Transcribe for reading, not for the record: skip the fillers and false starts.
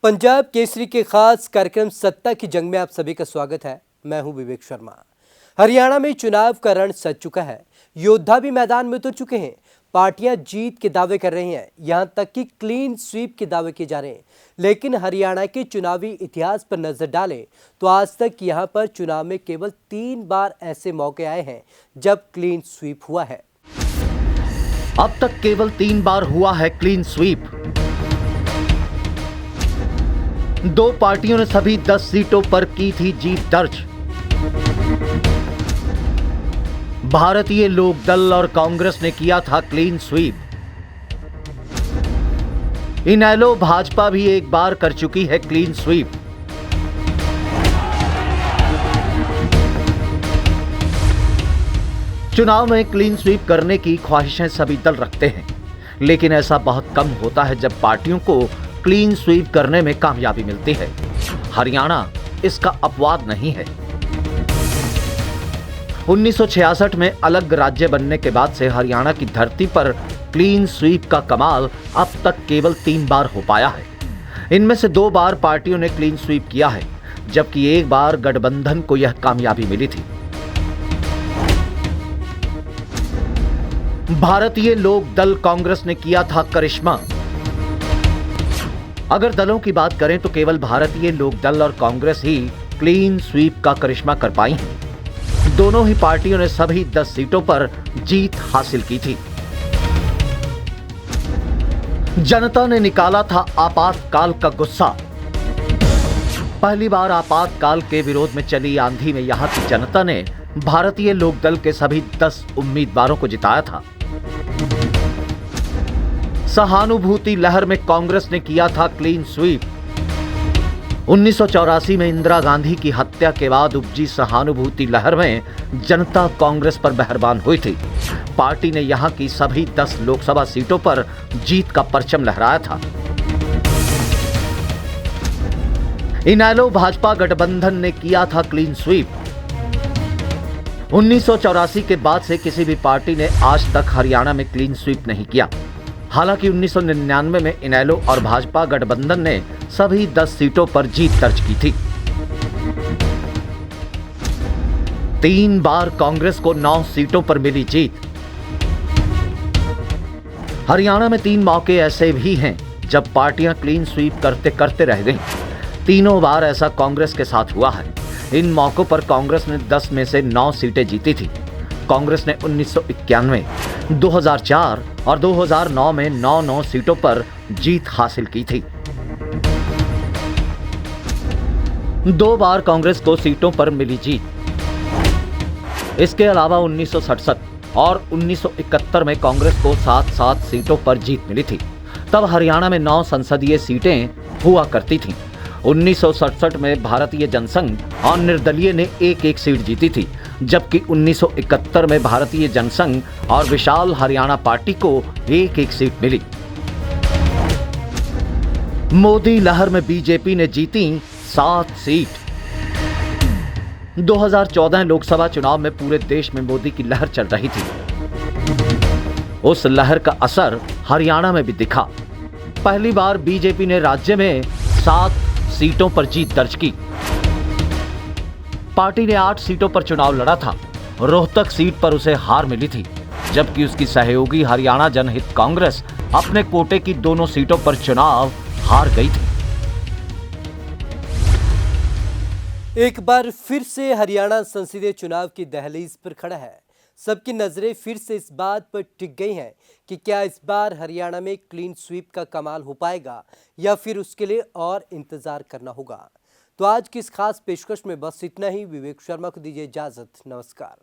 पंजाब केसरी के खास कार्यक्रम सत्ता की जंग में आप सभी का स्वागत है। मैं हूं विवेक शर्मा। हरियाणा में चुनाव का रण सज चुका है। योद्धा भी मैदान में उतर चुके हैं। पार्टियां जीत के दावे कर रही हैं, यहां तक कि क्लीन स्वीप के दावे किए जा रहे हैं। लेकिन हरियाणा के चुनावी इतिहास पर नजर डालें तो आज तक यहां पर चुनाव में केवल 3 बार ऐसे मौके आए हैं जब क्लीन स्वीप हुआ है। अब तक केवल 3 बार हुआ है क्लीन स्वीप। दो पार्टियों ने सभी 10 सीटों पर की थी जीत दर्ज। भारतीय लोक दल और कांग्रेस ने किया था क्लीन स्वीप। इनेलो भाजपा भी एक बार कर चुकी है क्लीन स्वीप। चुनाव में क्लीन स्वीप करने की ख्वाहिशें सभी दल रखते हैं, लेकिन ऐसा बहुत कम होता है जब पार्टियों को क्लीन स्वीप करने में कामयाबी मिलती है। हरियाणा इसका अपवाद नहीं है। 1966 में अलग राज्य बनने के बाद से हरियाणा की धरती पर क्लीन स्वीप का कमाल अब तक केवल 3 बार हो पाया है। इनमें से 2 बार पार्टियों ने क्लीन स्वीप किया है, जबकि एक बार गठबंधन को यह कामयाबी मिली थी। भारतीय लोक दल कांग्रेस ने किया था करिश्मा। अगर दलों की बात करें तो केवल भारतीय लोक दल और कांग्रेस ही क्लीन स्वीप का करिश्मा कर पाई हैं। दोनों ही पार्टियों ने सभी 10 सीटों पर जीत हासिल की थी। जनता ने निकाला था आपातकाल का गुस्सा। पहली बार आपातकाल के विरोध में चली आंधी में यहां की जनता ने भारतीय लोक दल के सभी 10 उम्मीदवारों को जिताया था। सहानुभूति लहर में कांग्रेस ने किया था क्लीन स्वीप। 1984 में इंदिरा गांधी की हत्या के बाद उपजी सहानुभूति लहर में जनता कांग्रेस पर मेहरबान हुई थी। पार्टी ने यहां की सभी 10 लोकसभा सीटों पर जीत का परचम लहराया था। इनेलो भाजपा गठबंधन ने किया था क्लीन स्वीप। 1984 के बाद से किसी भी पार्टी ने आज तक हरियाणा में क्लीन स्वीप नहीं किया। हालांकि 1999 में इनेलो और भाजपा गठबंधन ने सभी 10 सीटों पर जीत दर्ज की थी। 3 बार कांग्रेस को 9 सीटों पर मिली जीत। हरियाणा में 3 मौके ऐसे भी हैं जब पार्टियां क्लीन स्वीप करते करते रह गईं। तीनों बार ऐसा कांग्रेस के साथ हुआ है। इन मौकों पर कांग्रेस ने 10 में से 9 सीटें जीती थी। कांग्रेस ने 1991, 2004 और 2009 में 9 सीटों पर जीत हासिल की थी। 2 बार कांग्रेस को सीटों पर मिली जीत। इसके अलावा 1967 और 1971 में कांग्रेस को 7-7 सीटों पर जीत मिली थी। तब हरियाणा में 9 संसदीय सीटें हुआ करती थीं। 1967 में भारतीय जनसंघ और निर्दलीय ने 1-1 सीट जीती थी, जबकि 1971 में भारतीय जनसंघ और विशाल हरियाणा पार्टी को 1-1 सीट मिली। मोदी लहर में बीजेपी ने जीती 7 सीट। 2014 लोकसभा चुनाव में पूरे देश में मोदी की लहर चल रही थी। उस लहर का असर हरियाणा में भी दिखा। पहली बार बीजेपी ने राज्य में 7 सीटों पर जीत दर्ज की। पार्टी ने 8 सीटों पर चुनाव लड़ा था। रोहतक सीट पर उसे हार मिली थी, जबकि उसकी सहयोगी हरियाणा जनहित कांग्रेस अपने कोटे की दोनों सीटों पर चुनाव हार गई थी। एक बार फिर से हरियाणा संसदीय चुनाव की दहलीज पर खड़ा है। सबकी नजरें फिर से इस बात पर टिक गई हैं कि क्या इस बार हरियाणा में क्लीन स्वीप का कमाल हो पाएगा या फिर उसके लिए और इंतजार करना होगा। तो आज की इस खास पेशकश में बस इतना ही। विवेक शर्मा को दीजिए इजाजत। नमस्कार।